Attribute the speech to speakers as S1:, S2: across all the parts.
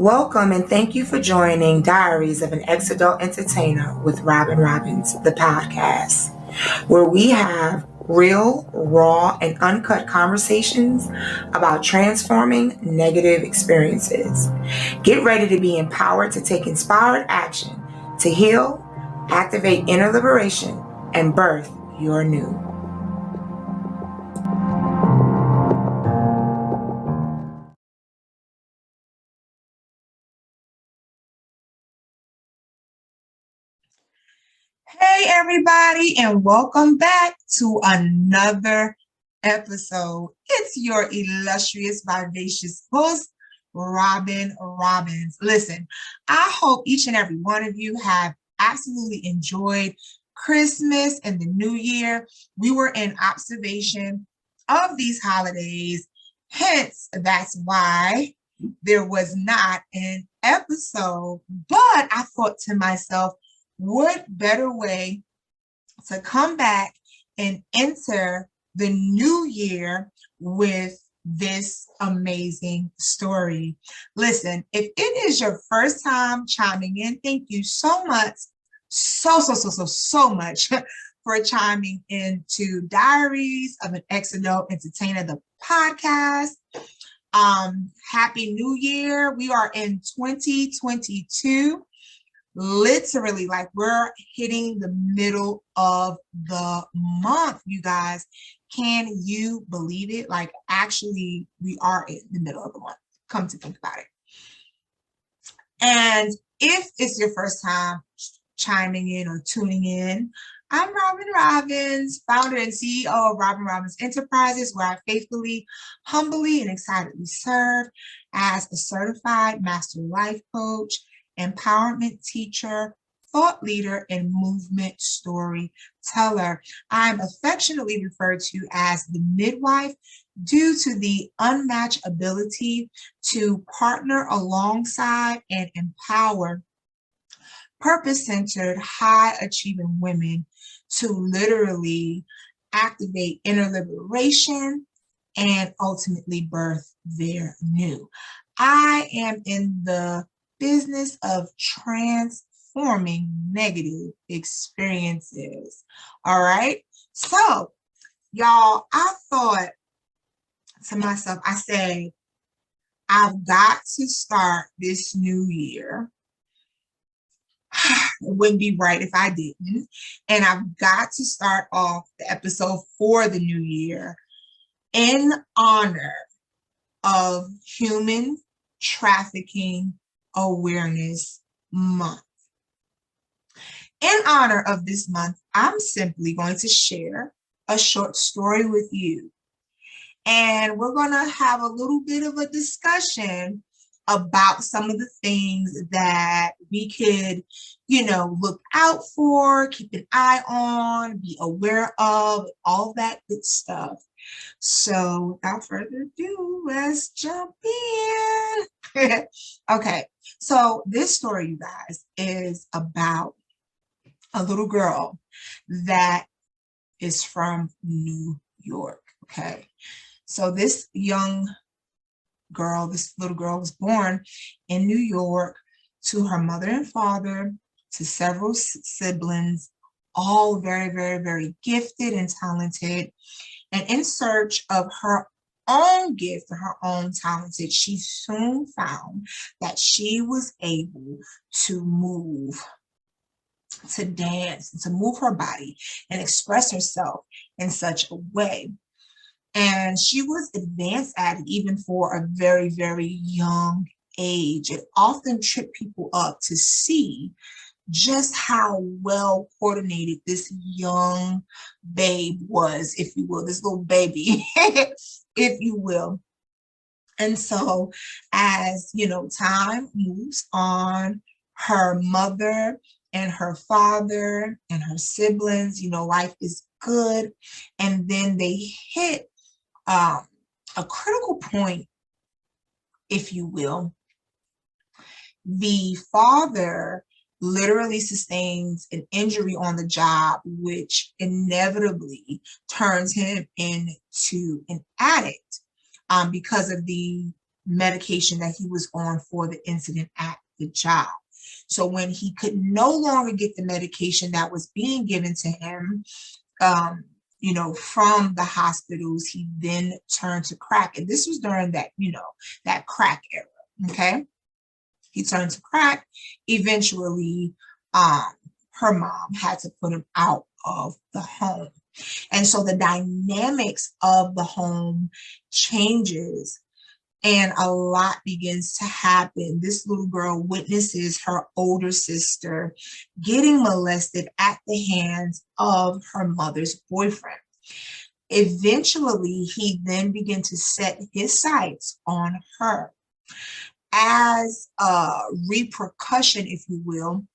S1: Welcome and thank you for joining Diaries of an Ex-Adult Entertainer with Robyn Robbins, the podcast, where we have real, raw, and uncut conversations about transforming negative experiences. Get ready to be empowered to take inspired action to heal, activate inner liberation, and birth your new. Hey, everybody, and welcome back to another episode. It's your illustrious, vivacious host, Robyn Robbins. Listen, I hope each and every one of you have absolutely enjoyed Christmas and the New Year. We were in observation of these holidays, hence, that's why there was not an episode. But I thought to myself, what better way to come back and enter the new year with this amazing story? Listen, if it is your first time chiming in, thank you so much, so much for chiming into Diaries of an Ex-Adult Entertainer, the podcast. Happy New Year. We are in 2022. Literally, like, we're hitting the middle of the month, you guys. Can you believe it? Like, actually, we are in the middle of the month, come to think about it. And if it's your first time chiming in or tuning in, I'm Robyn Robbins, founder and CEO of Robyn Robbins Enterprises, where I faithfully, humbly, and excitedly serve as a certified master life coach, empowerment teacher, thought leader, and movement storyteller. I'm affectionately referred to as the midwife due to the unmatched ability to partner alongside and empower purpose-centered, high-achieving women to literally activate inner liberation and ultimately birth their new. I am in the business of transforming negative experiences. All right. So, y'all, I thought to myself, I said, I've got to start this new year. It wouldn't be right if I didn't. And I've got to start off the episode for the new year in honor of Human Trafficking Awareness Month. In honor of this month, I'm simply going to share a short story with you. And we're going to have a little bit of a discussion about some of the things that we could, look out for, keep an eye on, be aware of, all that good stuff. So without further ado, let's jump in. Okay, so this story, you guys, is about a little girl that is from New York. Okay, so this little girl was born in New York to her mother and father, to several siblings, all very, very, very gifted and talented. And in search of her own gift, her own talented, she soon found that she was able to move, to dance, to move her body and express herself in such a way. And she was advanced at it even for a very, very young age. It often tripped people up to see just how well coordinated this young babe was, if you will, this little baby, if you will. And so as, time moves on, her mother and her father and her siblings, life is good. And then they hit a critical point, if you will. The father literally sustains an injury on the job, which inevitably turns him into an addict because of the medication that he was on for the incident at the job. So when he could no longer get the medication that was being given to him, from the hospitals, he then turned to crack. And this was during that, that crack era. Okay. He turned to crack. Eventually, her mom had to put him out of the home. And so the dynamics of the home changes and a lot begins to happen. This little girl witnesses her older sister getting molested at the hands of her mother's boyfriend. Eventually, he then began to set his sights on her. As a repercussion, if you will,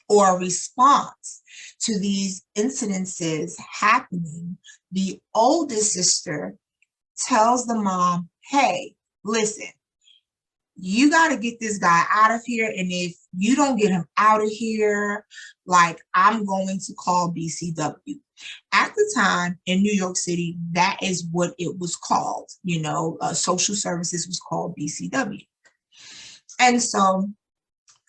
S1: or a response to these incidences happening, the oldest sister tells the mom, hey, listen, you got to get this guy out of here. And if you don't get him out of here, like, I'm going to call BCW. At the time in New York City, that is what it was called. Social services was called BCW. And so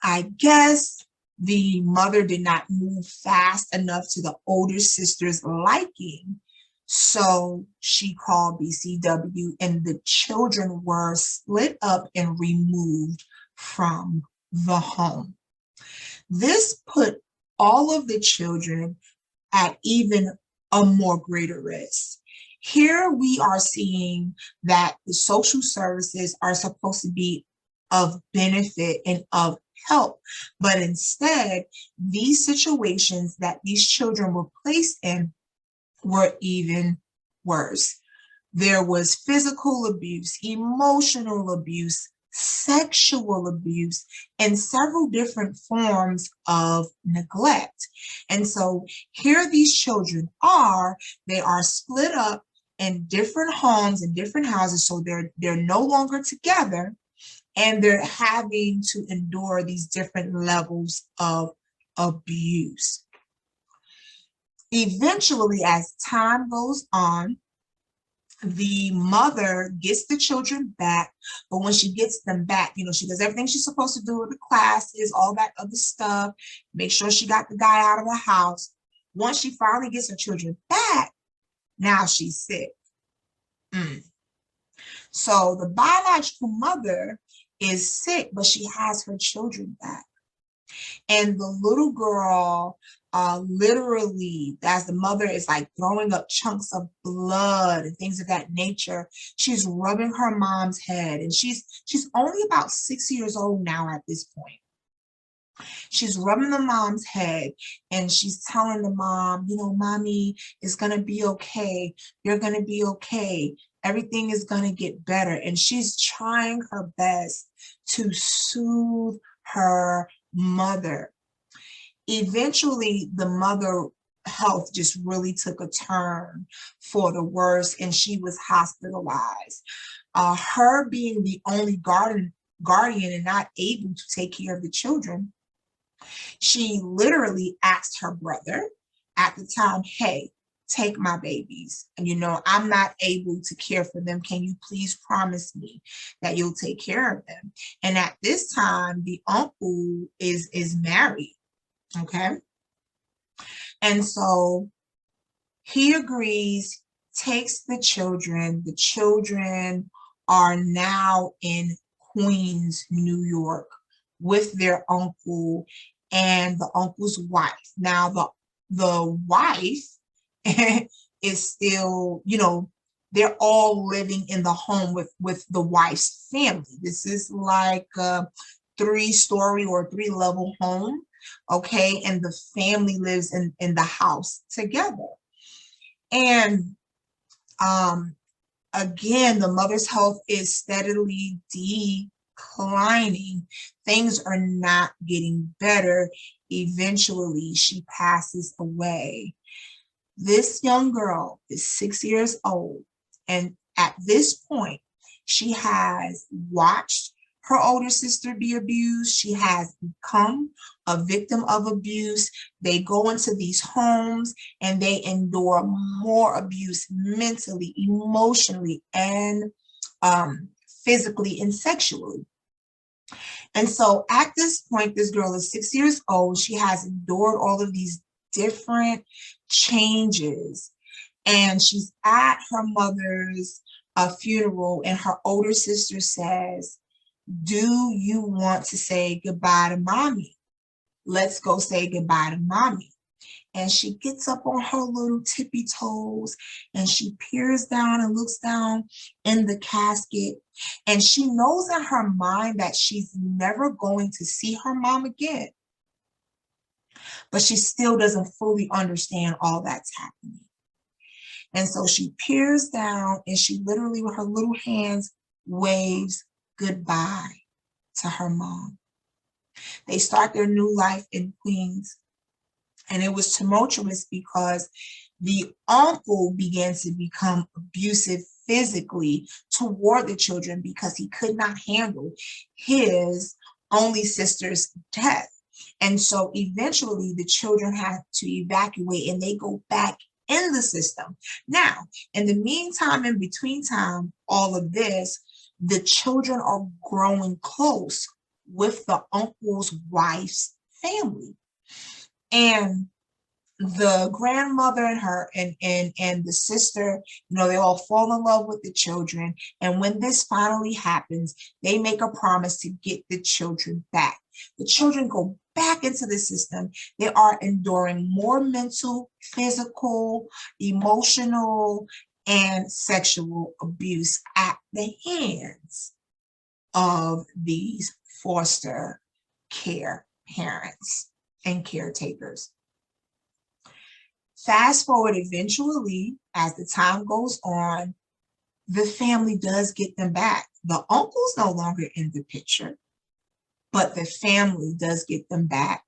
S1: I guess the mother did not move fast enough to the older sister's liking. So she called BCW and the children were split up and removed from the home. This put all of the children at even a more greater risk. Here we are seeing that the social services are supposed to be of benefit and of help, but instead, these situations that these children were placed in were even worse. There was physical abuse, emotional abuse, sexual abuse, and several different forms of neglect. And so here these children are, they are split up in different homes and different houses, so they're no longer together, and they're having to endure these different levels of abuse. Eventually, as time goes on, the mother gets the children back, but when she gets them back, she does everything she's supposed to do with the classes, all that other stuff, make sure she got the guy out of the house. Once she finally gets her children back, now she's sick. So the biological mother is sick, but she has her children back. And the little girl, literally, as the mother is like throwing up chunks of blood and things of that nature, she's rubbing her mom's head. And she's only about 6 years old now at this point. She's rubbing the mom's head and she's telling the mom, mommy is going to be okay. You're going to be okay. Everything is going to get better. And she's trying her best to soothe her mother. Eventually, the mother health just really took a turn for the worse and she was hospitalized. Her being the only guardian and not able to take care of the children, she literally asked her brother at the time, hey, take my babies. And, I'm not able to care for them. Can you please promise me that you'll take care of them? And at this time, the uncle is married. Okay. And so he agrees, takes the children. The children are now in Queens, New York, with their uncle and the uncle's wife. Now, the wife is still, they're all living in the home with the wife's family. This is like a 3-story or 3-level home. Okay. And the family lives in the house together. And again, the mother's health is steadily declining. Things are not getting better. Eventually, she passes away. This young girl is 6 years old. And at this point, she has watched her older sister be abused. She has become a victim of abuse. They go into these homes and they endure more abuse mentally, emotionally, and physically and sexually. And so at this point, this girl is 6 years old. She has endured all of these different changes. And she's at her mother's funeral, and her older sister says, "Do you want to say goodbye to mommy? Let's go say goodbye to mommy." And she gets up on her little tippy toes and she peers down and looks down in the casket. And she knows in her mind that she's never going to see her mom again. But she still doesn't fully understand all that's happening. And so she peers down and she literally, with her little hands, waves goodbye to her mom. They start their new life in Queens. And it was tumultuous because the uncle began to become abusive physically toward the children because he could not handle his only sister's death. And so eventually the children had to evacuate and they go back in the system. Now, in the meantime, in between time, all of this, the children are growing close with the uncle's wife's family. And the grandmother and her and the sister, they all fall in love with the children. And when this finally happens, they make a promise to get the children back. The children go back into the system. They are enduring more mental, physical, emotional, and sexual abuse at the hands of these foster care parents and caretakers. Fast forward, eventually, as the time goes on, the family does get them back. The uncle's no longer in the picture, but the family does get them back.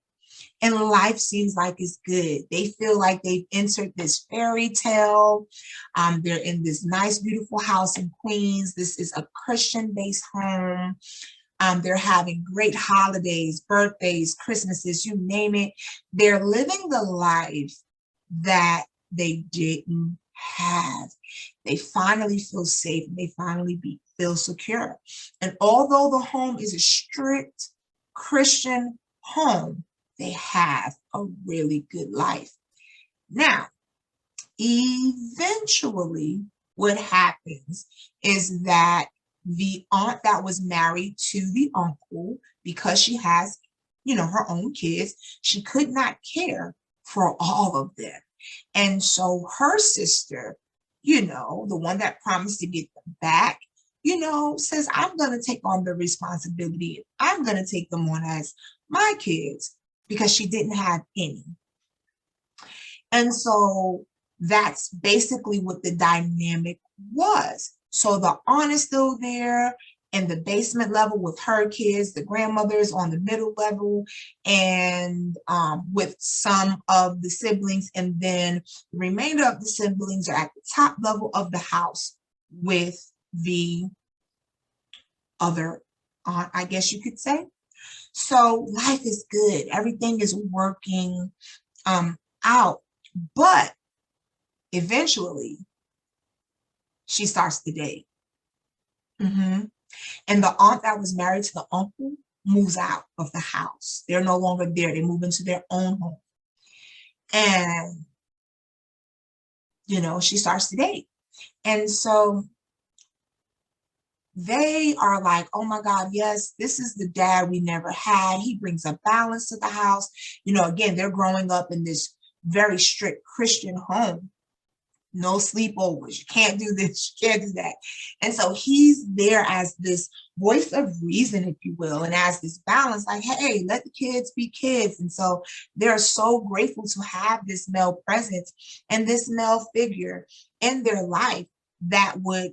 S1: And life seems like it's good. They feel like they've entered this fairy tale. They're in this nice, beautiful house in Queens. This is a Christian-based home. They're having great holidays, birthdays, Christmases, you name it. They're living the life that they didn't have. They finally feel safe. They finally feel secure. And although the home is a strict Christian home, they have a really good life. Now, eventually, what happens is that the aunt that was married to the uncle, because she has, her own kids, she could not care for all of them. And so her sister, the one that promised to get them back, says, "I'm going to take on the responsibility. I'm going to take them on as my kids," because she didn't have any. And so that's basically what the dynamic was. So the aunt is still there in the basement level with her kids, the grandmother's on the middle level, and with some of the siblings, and then the remainder of the siblings are at the top level of the house with the other aunt, I guess you could say. So life is good. Everything is working out. But eventually, she starts to date. And the aunt that was married to the uncle moves out of the house. They're no longer there. They move into their own home. And, she starts to date. And so they are like, "Oh my God, yes, this is the dad we never had. He brings a balance to the house." Again, they're growing up in this very strict Christian home. No sleepovers. You can't do this. You can't do that. And so he's there as this voice of reason, if you will, and as this balance, like, hey, let the kids be kids. And so they're so grateful to have this male presence and this male figure in their life that would,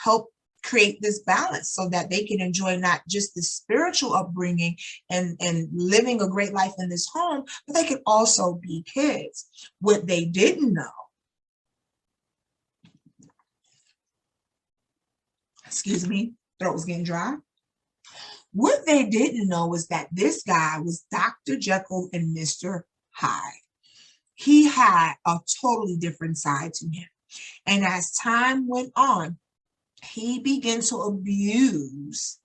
S1: help create this balance so that they can enjoy not just the spiritual upbringing and living a great life in this home, but they could also be kids. What they didn't know, excuse me, throat was getting dry. What they didn't know was that this guy was Dr. Jekyll and Mr. Hyde. He had a totally different side to him. And as time went on, he began to abuse,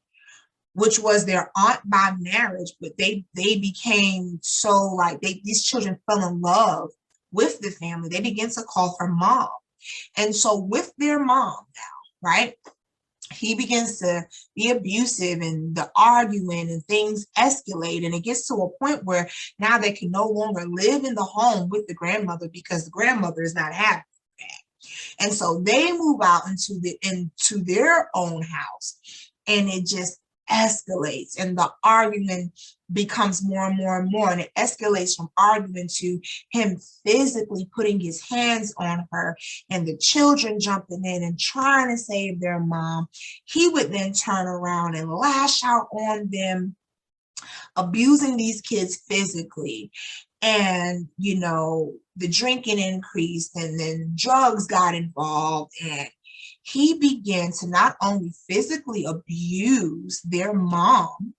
S1: which was their aunt by marriage, but they became so like these children fell in love with the family. They began to call her mom. And so with their mom now, right? He begins to be abusive and the arguing and things escalate. And it gets to a point where now they can no longer live in the home with the grandmother because the grandmother is not happy. And so they move out into their own house, and it just escalates, and the argument becomes more and more and more, and it escalates from argument to him physically putting his hands on her and the children jumping in and trying to save their mom. He would then turn around and lash out on them, abusing these kids physically. And, you know, the drinking increased, and then drugs got involved, and he began to not only physically abuse their mom,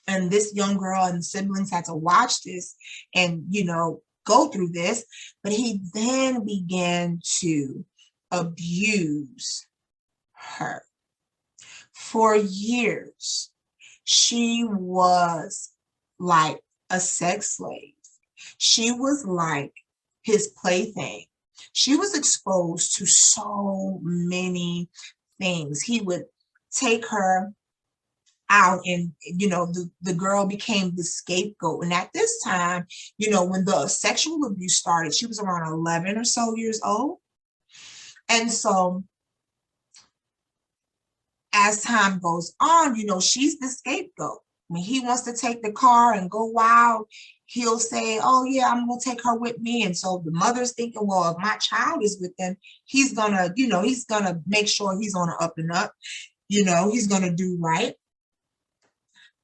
S1: and this young girl and siblings had to watch this and, you know, go through this, but he then began to abuse her. For years, she was like a sex slave. She was like his plaything. She was exposed to so many things. He would take her out, and, you know, the girl became the scapegoat. And at this time, you know, when the sexual abuse started, she was around 11 or so years old. And so as time goes on, you know, she's the scapegoat. When he wants to take the car and go wild, he'll say, oh yeah, I'm gonna take her with me. And so the mother's thinking, well, if my child is with them, he's gonna, you know, he's gonna make sure he's on the up and up, you know, he's gonna do right.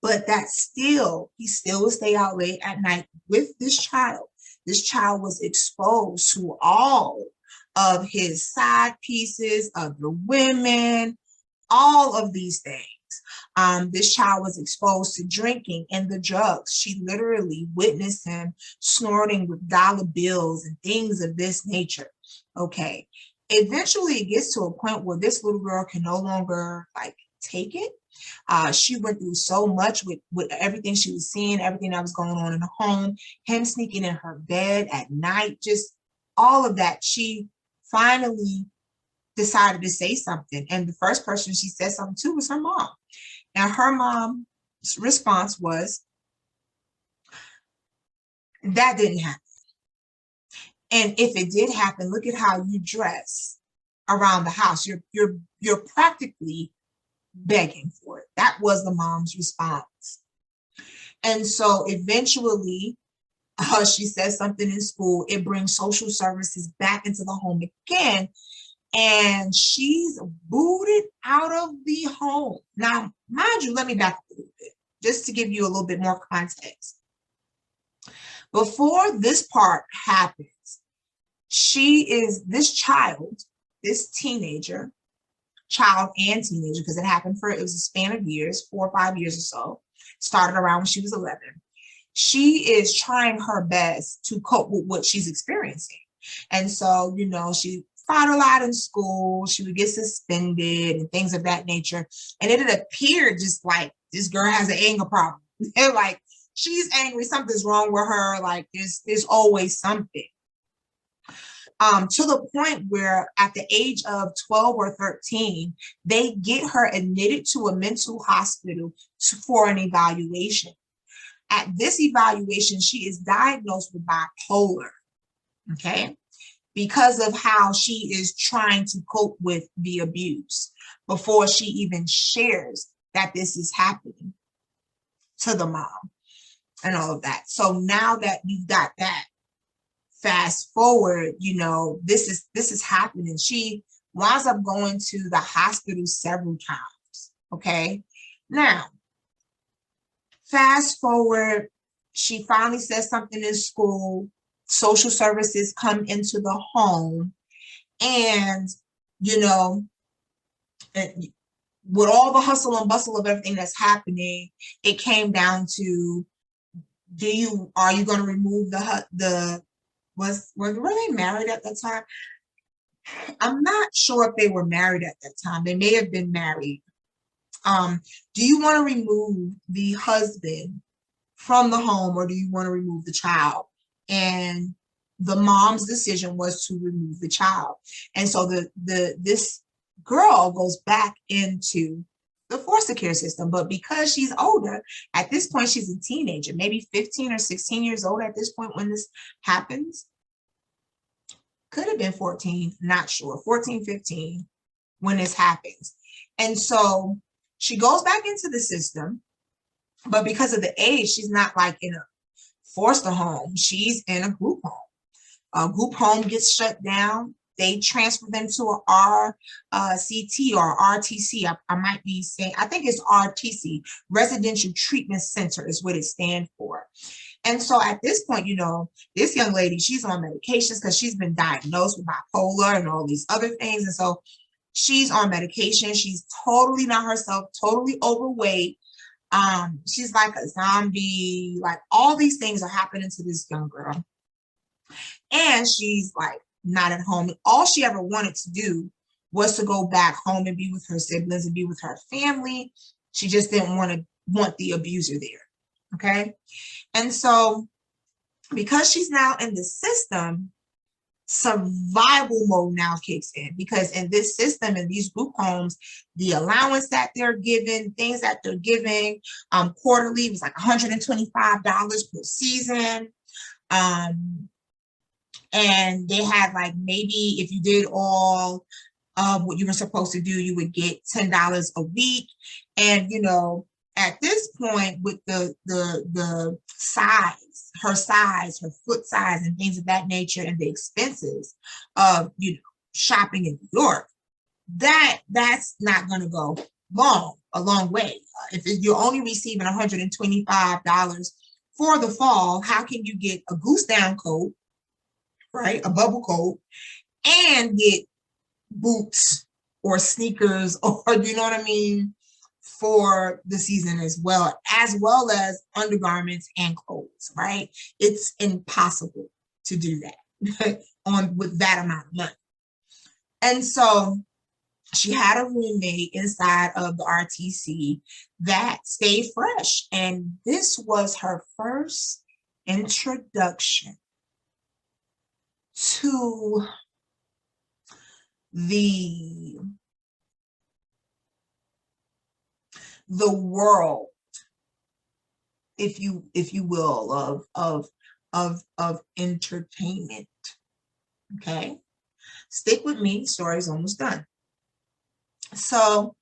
S1: But that's still, he still will stay out late at night with this child. This child was exposed to all of his side pieces, of the women, all of these things. This child was exposed to drinking and the drugs. She literally witnessed him snorting with dollar bills and things of this nature. Okay. Eventually it gets to a point where this little girl can no longer like take it. She went through so much with everything she was seeing, everything that was going on in the home, him sneaking in her bed at night, just all of that. She finally decided to say something. And the first person she said something to was her mom. And her mom's response was, that didn't happen. And if it did happen, look at how you dress around the house. You're practically begging for it. That was the mom's response. And so eventually, she says something in school. It brings social services back into the home again. And she's booted out of the home. Now, mind you, let me back up a little bit, just to give you a little bit more context. Before this part happens, this child, this teenager, child and teenager, because it happened it was a span of years, 4 or 5 years or so, started around when she was 11. She is trying her best to cope with what she's experiencing. And so, you know, she fought a lot in school. She would get suspended and things of that nature. And it had appeared just like this girl has an anger problem. Like, she's angry, something's wrong with her. Like, there's always something. To the point where at the age of 12 or 13, they get her admitted to a mental hospital for an evaluation. At this evaluation, she is diagnosed with bipolar, okay, because of how she is trying to cope with the abuse before she even shares that this is happening to the mom and all of that. So now that you've got that, fast forward, you know, this is happening. She winds up going to the hospital several times. Okay. Now, fast forward, she finally says something in school. Social services come into the home, and, you know, with all the hustle and bustle of everything that's happening, it came down to, are you going to remove were they married at that time? I'm not sure if they were married at that time. They may have been married. Do you want to remove the husband from the home, or do you want to remove the child? And the mom's decision was to remove the child. And so this girl goes back into the foster care system, but because she's older, at this point, she's a teenager, maybe 15 or 16 years old at this point when this happens. Could have been 14, not sure, 14, 15 when this happens. And so she goes back into the system, but because of the age, she's not like in a foster home. She's in a group home. A group home gets shut down. They transfer them to a RCT or RTC. I might be saying, I think it's RTC, Residential Treatment Center is what it stands for. And so at this point, you know, this young lady, she's on medications because she's been diagnosed with bipolar and all these other things. And so she's on medication. She's totally not herself, totally overweight. She's like a zombie. Like all these things are happening to this young girl. And she's like not at home. All she ever wanted to do was to go back home and be with her siblings and be with her family. She just didn't want the abuser there. Okay. And so because she's now in the system, survival mode now kicks in, because in this system, in these group homes, the allowance that they're given, things that they're giving quarterly was like $125 per season. And they had like, maybe if you did all of what you were supposed to do, you would get $10 a week. And, you know, at this point with the size, her foot size and things of that nature, and the expenses of, you know, shopping in New York, that's not going to go a long way. If you're only receiving $125 for the fall, how can you get a goose down coat, right, a bubble coat, and get boots or sneakers, or you know what I mean, for the season as well as undergarments and clothes, right? It's impossible to do that with that amount of money. And so she had a roommate inside of the RTC that stayed fresh. And this was her first introduction to the world, if you will, of entertainment. Okay, stick with me, story's almost done. So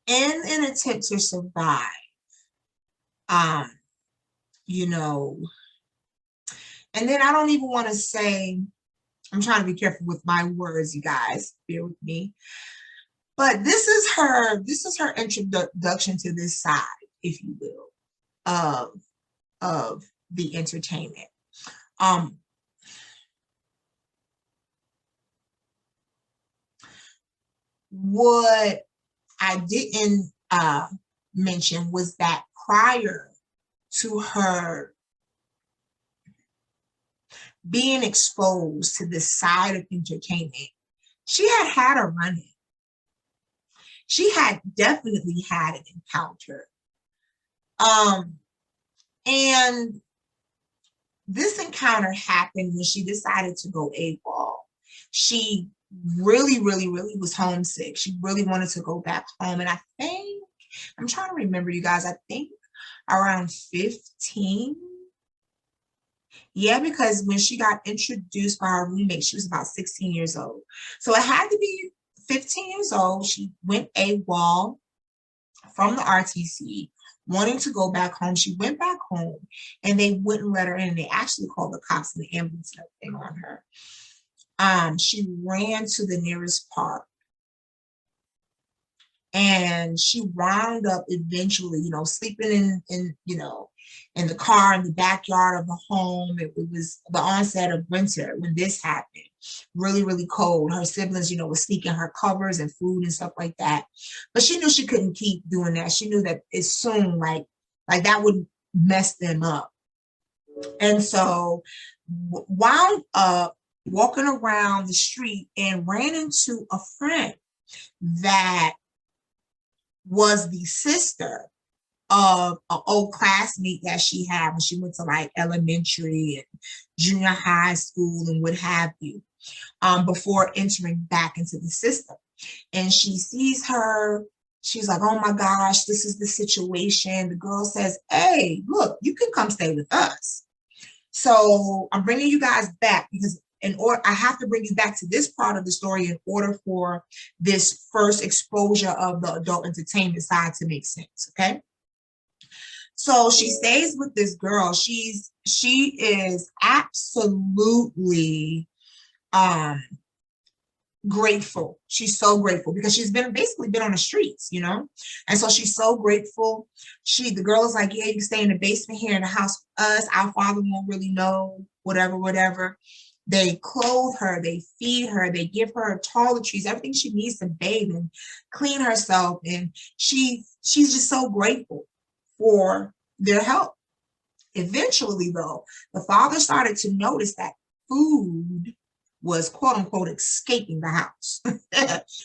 S1: in an attempt to survive, you know, and then I don't even want to say, I'm trying to be careful with my words, you guys, bear with me. But this is her introduction to this side, if you will, of the entertainment. What I didn't mention was that prior to her being exposed to this side of entertainment, she had a run-in. She had definitely had an encounter. And this encounter happened when she decided to go AWOL. She really was homesick. She really wanted to go back home. And I think, I'm trying to remember, you guys, I think around 15. Yeah, because when she got introduced by her roommate, she was about 16 years old. So it had to be 15 years old. She went AWOL from the RTC, wanting to go back home. She went back home and they wouldn't let her in. They actually called the cops and the ambulance and everything on her. She ran to the nearest park and she wound up eventually, you know, sleeping in you know, in the car in the backyard of the home. It was the onset of winter when this happened. Really cold. Her siblings, you know, were sneaking her covers and food and stuff like that. But she knew she couldn't keep doing that. She knew that it's soon like that would mess them up. And so wound up walking around the street and ran into a friend that was the sister of an old classmate that she had when she went to like elementary and junior high school and what have you, before entering back into the system. And she sees her. She's like, oh my gosh, this is the situation. The girl says, hey, look, you can come stay with us. So I'm bringing you guys back because in order, I have to bring you back to this part of the story in order for this first exposure of the adult entertainment side to make sense. Okay. So she stays with this girl. She is absolutely grateful. She's so grateful because she's basically been on the streets, you know? And so she's so grateful. The girl is like, yeah, you can stay in the basement here in the house with us. Our father won't really know, whatever, whatever. They clothe her, they feed her, they give her toiletries, everything she needs to bathe and clean herself. And she's just so grateful for their help. Eventually, though, the father started to notice that food was quote unquote escaping the house,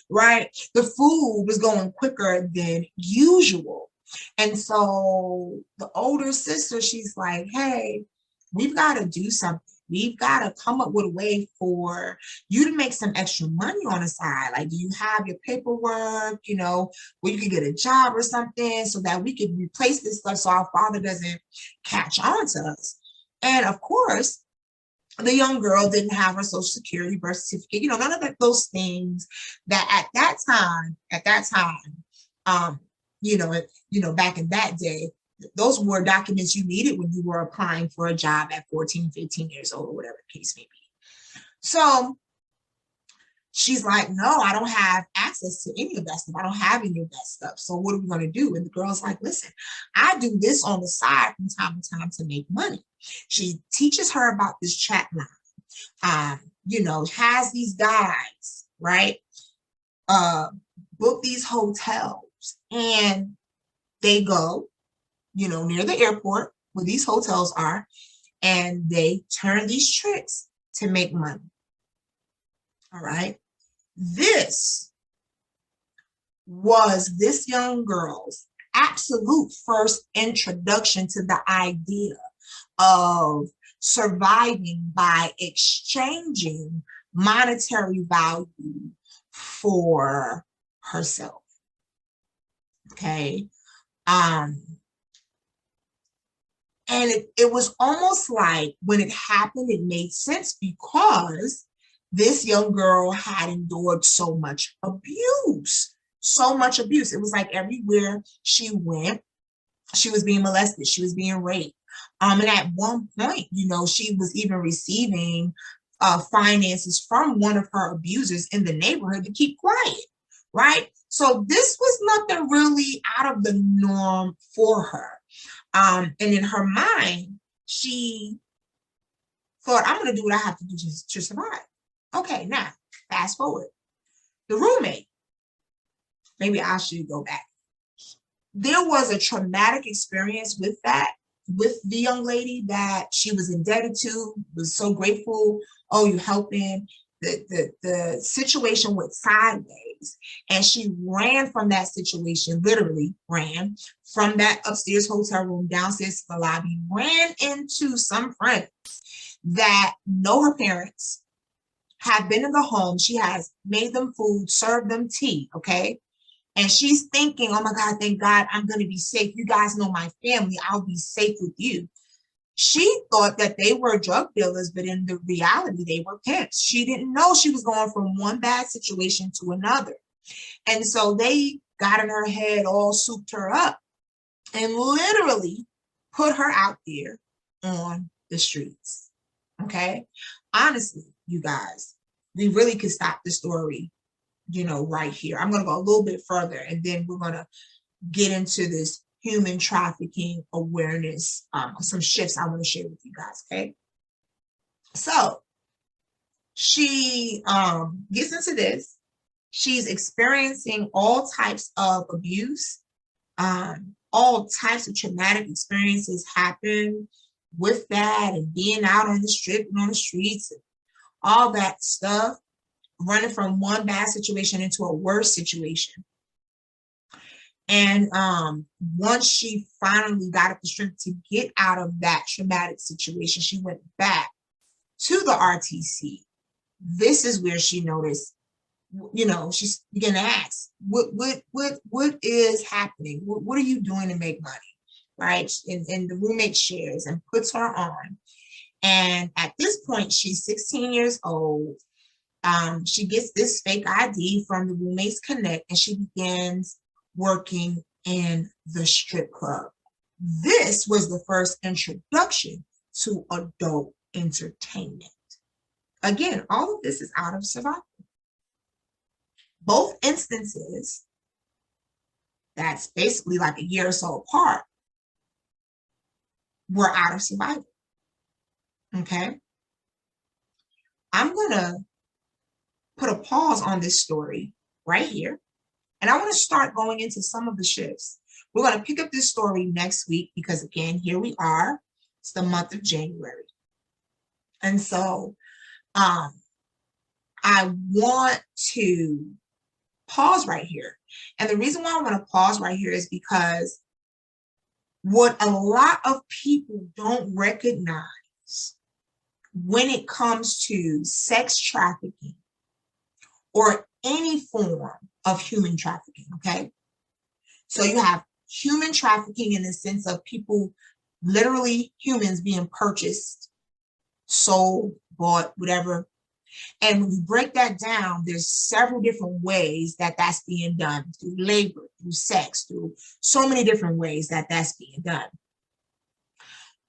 S1: right? The food was going quicker than usual. And so the older sister, she's like, hey, we've got to do something. We've got to come up with a way for you to make some extra money on the side. Like, do you have your paperwork, you know, where you can get a job or something so that we can replace this stuff so our father doesn't catch on to us? And of course, the young girl didn't have her social security, birth certificate, you know, none of those things that at that time, back in that day, those were documents you needed when you were applying for a job at 14, 15 years old, or whatever the case may be. So she's like, no, I don't have access to any of that stuff. I don't have any of that stuff. So what are we going to do? And the girl's like, listen, I do this on the side from time to time to make money. She teaches her about this chat line, has these guys, right, book these hotels, and they go, near the airport where these hotels are, and they turn these tricks to make money. All right. This was this young girl's absolute first introduction to the idea of surviving by exchanging monetary value for herself. Okay. And it was almost like when it happened, it made sense because this young girl had endured so much abuse. It was like everywhere she went, she was being molested, she was being raped. And at one point, she was even receiving finances from one of her abusers in the neighborhood to keep quiet, right? So this was nothing really out of the norm for her. And in her mind, she thought, I'm going to do what I have to do to survive. Okay, now, fast forward. The roommate, maybe I should go back. There was a traumatic experience with the young lady that she was indebted to, was so grateful. Oh, you helping. The situation went sideways, and she ran from that situation, literally ran from that upstairs hotel room downstairs to the lobby, ran into some friends that know her parents, have been in the home. She has made them food, served them tea, okay? And she's thinking, oh my God, thank God I'm going to be safe. You guys know my family. I'll be safe with you. She thought that they were drug dealers, but in the reality, they were pimps. She didn't know she was going from one bad situation to another. And so they got in her head, all souped her up, and literally put her out there on the streets. Okay? Honestly, you guys, we really could stop the story, right here. I'm going to go a little bit further, and then we're going to get into this human trafficking awareness, some shifts I want to share with you guys, okay? So she gets into this. She's experiencing all types of abuse. All types of traumatic experiences happen with that, and being out on the strip and on the streets, and all that stuff, running from one bad situation into a worse situation. And once she finally got up the strength to get out of that traumatic situation, she went back to the RTC. This is where she noticed, you know, she's began to ask, what is happening? What are you doing to make money? Right? And the roommate shares and puts her on. And at this point, she's 16 years old. She gets this fake ID from the roommates connect, and she begins working in the strip club. This was the first introduction to adult entertainment. Again, all of this is out of survival. Both instances, that's basically like a year or so apart, were out of survival. Okay. I'm going to put a pause on this story right here. And I want to start going into some of the shifts. We're going to pick up this story next week because, again, here we are. It's the month of January. And so I want to pause right here. And the reason why I want to pause right here is because what a lot of people don't recognize when it comes to sex trafficking or any form of human trafficking, okay? So you have human trafficking in the sense of people, literally humans being purchased, sold, bought, whatever. And when you break that down, there's several different ways that that's being done, through labor, through sex, through so many different ways that that's being done.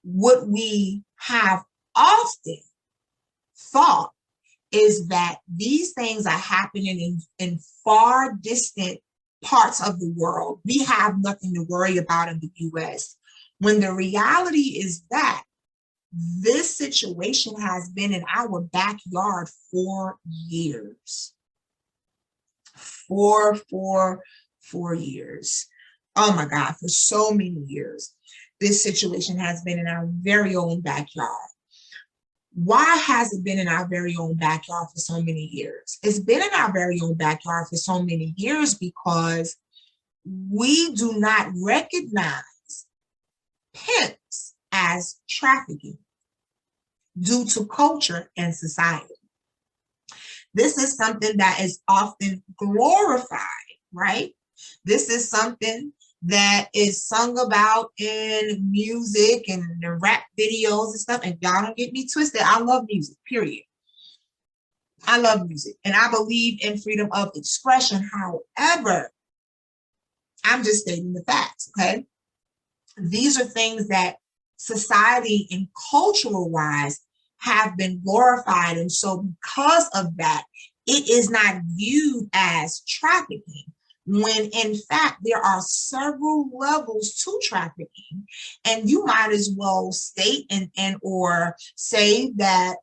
S1: What we have often thought is that these things are happening in far distant parts of the world. We have nothing to worry about in the US, when the reality is that this situation has been in our backyard for years. For 4 years. Oh my God, for so many years. This situation has been in our very own backyard. Why has it been in our very own backyard for so many years? It's been in our very own backyard for so many years because we do not recognize pimps as trafficking due to culture and society. This is something that is often glorified, right? This is something that is sung about in music and the rap videos and stuff. And y'all don't get me twisted. I love music, period. I love music and I believe in freedom of expression. However, I'm just stating the facts, okay? These are things that society and cultural wise have been glorified. And so because of that, it is not viewed as trafficking, when in fact there are several levels to trafficking. And you might as well state and or say that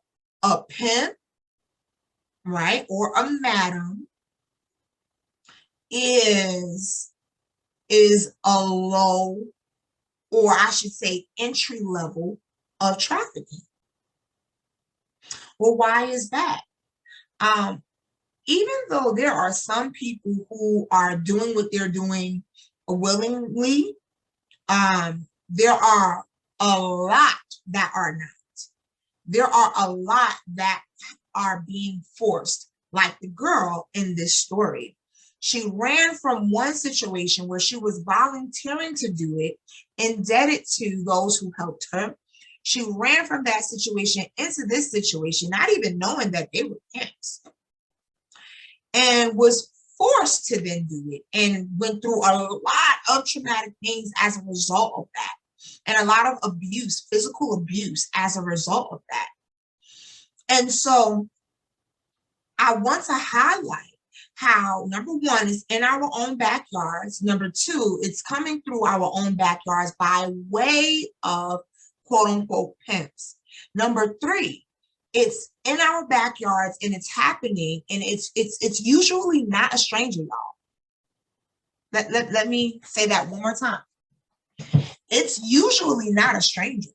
S1: a pimp, right, or a madam is a low, or I should say entry level of trafficking. Well, why is that? Even though there are some people who are doing what they're doing willingly, there are a lot that are not. There are a lot that are being forced, like the girl in this story. She ran from one situation where she was volunteering to do it, indebted to those who helped her. She ran from that situation into this situation, not even knowing that they were pimps, and was forced to then do it and went through a lot of traumatic things as a result of that, and a lot of abuse, physical abuse as a result of that. And so I want to highlight how, number one, is in our own backyards. Number two, it's coming through our own backyards by way of quote unquote pimps. Number three, it's in our backyards and it's happening, and it's usually not a stranger, y'all. Let me say that one more time. It's usually not a stranger.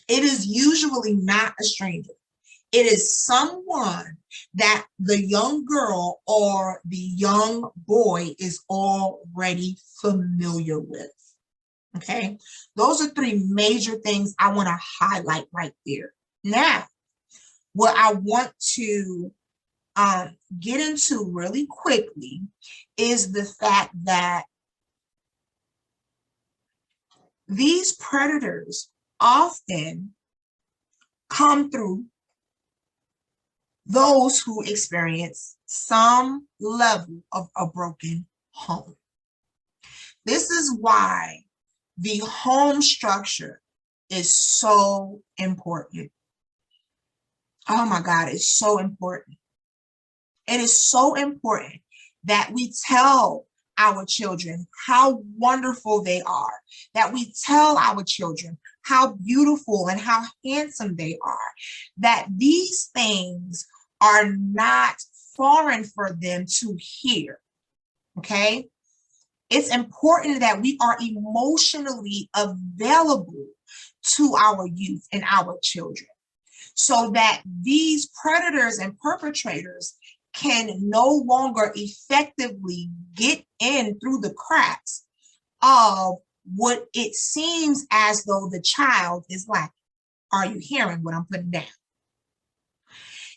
S1: It is usually not a stranger. It is someone that the young girl or the young boy is already familiar with. Okay, those are three major things I want to highlight right there. Now, what I want to get into really quickly is the fact that these predators often come through those who experience some level of a broken home. This is why the home structure is so important. Oh my God, it's so important. It is so important that we tell our children how wonderful they are, that we tell our children how beautiful and how handsome they are, that these things are not foreign for them to hear, okay? It's important that we are emotionally available to our youth and our children so that these predators and perpetrators can no longer effectively get in through the cracks of what it seems as though the child is lacking. Are you hearing what I'm putting down?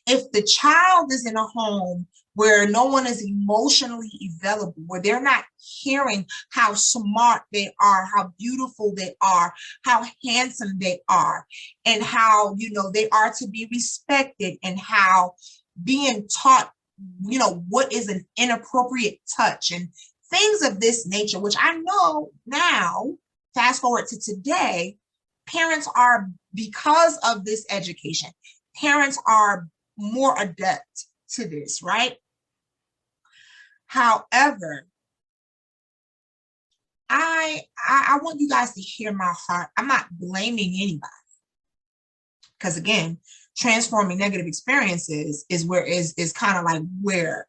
S1: If the child is in a home where no one is emotionally available, where they're not hearing how smart they are, how beautiful they are, how handsome they are, and how, they are to be respected, and how being taught, what is an inappropriate touch and things of this nature, which I know now, fast forward to today, parents are, because of this education, parents are more adept to this, right? However, I want you guys to hear my heart. I'm not blaming anybody, because again, transforming negative experiences is where is kind of like where,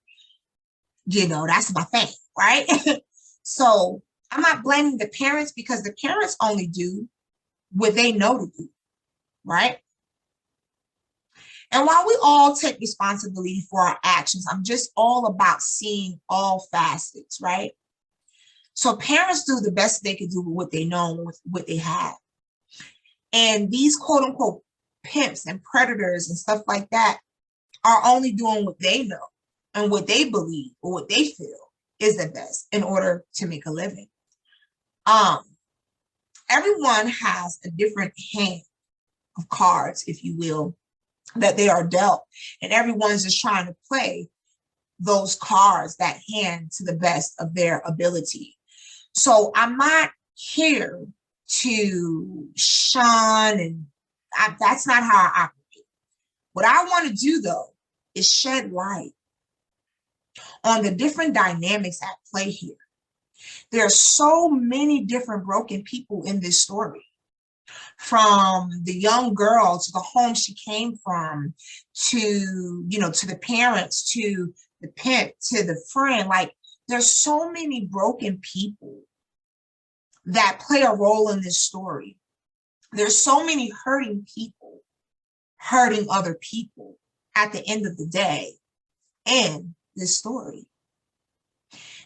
S1: that's my thing, right? So I'm not blaming the parents, because the parents only do what they know to do, right? And while we all take responsibility for our actions, I'm just all about seeing all facets, right? So parents do the best they can do with what they know, with what they have. And these quote unquote pimps and predators and stuff like that are only doing what they know and what they believe or what they feel is the best in order to make a living. Everyone has a different hand of cards, if you will, that they are dealt, and everyone's just trying to play those cards, that hand, to the best of their ability. So I'm not here to shun, and that's not how I operate. What I want to do, though, is shed light on the different dynamics at play here. There are so many different broken people in this story, from the young girl to the home she came from, to, to the parents, to the pimp, to the friend. Like, there's so many broken people that play a role in this story. There's so many hurting people hurting other people at the end of the day in this story.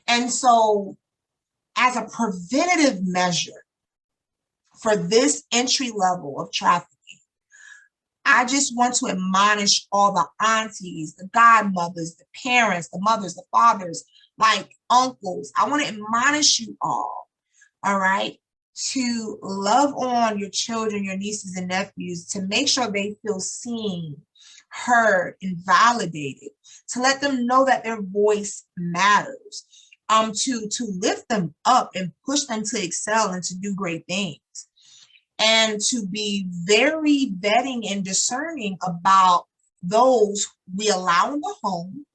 S1: And so, as a preventative measure for this entry level of trafficking, I just want to admonish all the aunties, the godmothers, the parents, the mothers, the fathers, like uncles. I want to admonish you all right, to love on your children, your nieces and nephews, to make sure they feel seen, heard, and validated, to let them know that their voice matters, to lift them up and push them to excel and to do great things, and to be very vetting and discerning about those we allow in the home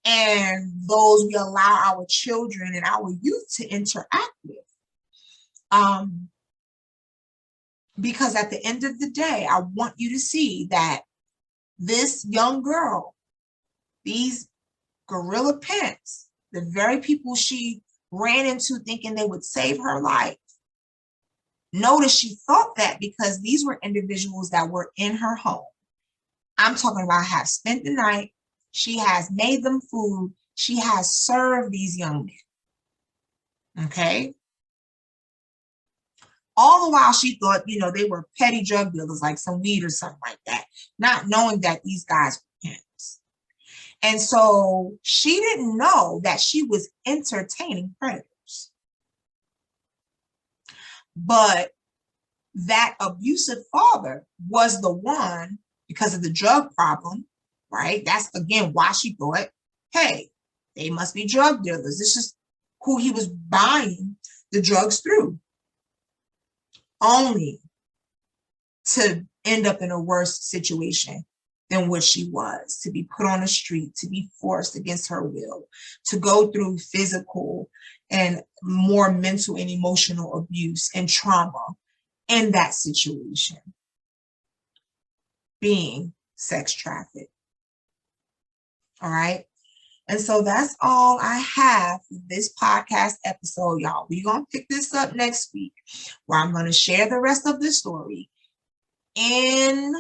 S1: and those we allow our children and our youth to interact with. Because at the end of the day, I want you to see that this young girl, these guerrilla pimps, the very people she ran into thinking they would save her life, notice she thought that because these were individuals that were in her home, I'm talking about have spent the night. She has made them food. She has served these young men. Okay. All the while she thought, they were petty drug dealers, like some weed or something like that, not knowing that these guys were pimps. And so she didn't know that she was entertaining predators. But that abusive father was the one, because of the drug problem, right? That's, again, why she thought, hey, they must be drug dealers. This is who he was buying the drugs through. Only to end up in a worse situation than what she was, to be put on the street, to be forced against her will, to go through physical and more mental and emotional abuse and trauma in that situation, being sex trafficked. All right. And so that's all I have for this podcast episode, y'all. We're going to pick this up next week, where I'm going to share the rest of the story in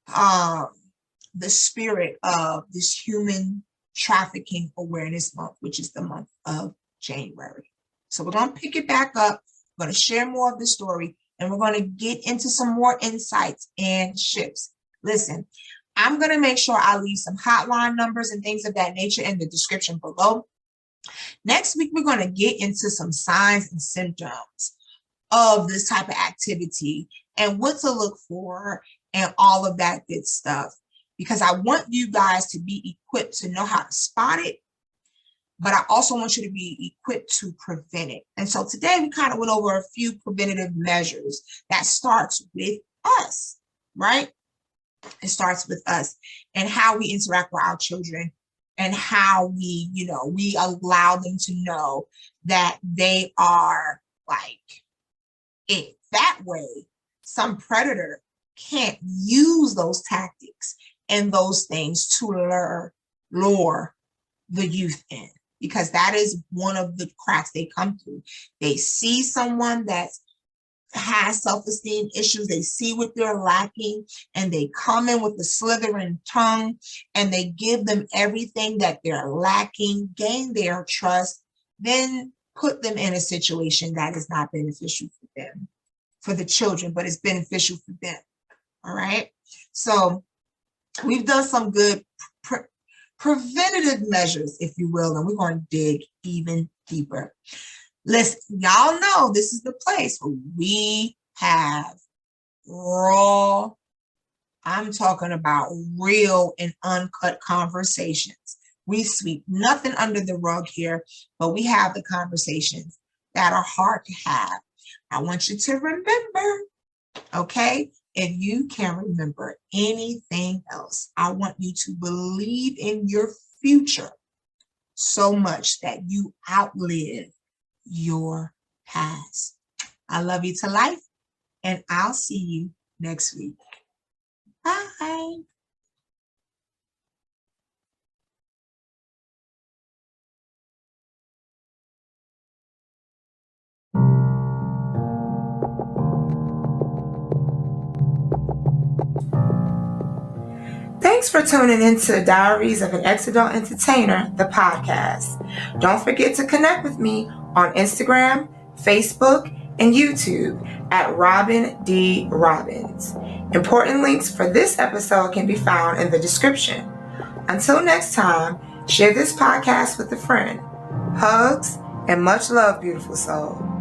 S1: the spirit of this Human Trafficking Awareness Month, which is the month of January. So we're going to pick it back up. We're going to share more of the story, and we're going to get into some more insights and shifts. Listen, I'm going to make sure I leave some hotline numbers and things of that nature in the description below. Next week, we're going to get into some signs and symptoms of this type of activity and what to look for and all of that good stuff, because I want you guys to be equipped to know how to spot it, but I also want you to be equipped to prevent it. And so today we kind of went over a few preventative measures that starts with us, right? It starts with us and how we interact with our children and how we, we allow them to know that they are like it. That way, some predator can't use those tactics and those things to lure the youth in, because that is one of the cracks they come through. They see someone that has self-esteem issues, they see what they're lacking, and they come in with a slithering tongue and they give them everything that they're lacking, gain their trust, then put them in a situation that is not beneficial for them, for the children, but it's beneficial for them. All right. So we've done some good preventative measures, if you will, and we're going to dig even deeper. Listen, y'all know this is the place where we have raw, I'm talking about real and uncut conversations. We sweep nothing under the rug here, but we have the conversations that are hard to have. I want you to remember, okay? If you can remember anything else, I want you to believe in your future so much that you outlive your past. I love you to life, and I'll see you next week. Bye. Thanks for tuning into Diaries of an Ex-Adult Entertainer, the podcast. Don't forget to connect with me on Instagram, Facebook, and YouTube at Robyn D. Robbins. Important links for this episode can be found in the description. Until next time, share this podcast with a friend. Hugs and much love, beautiful soul.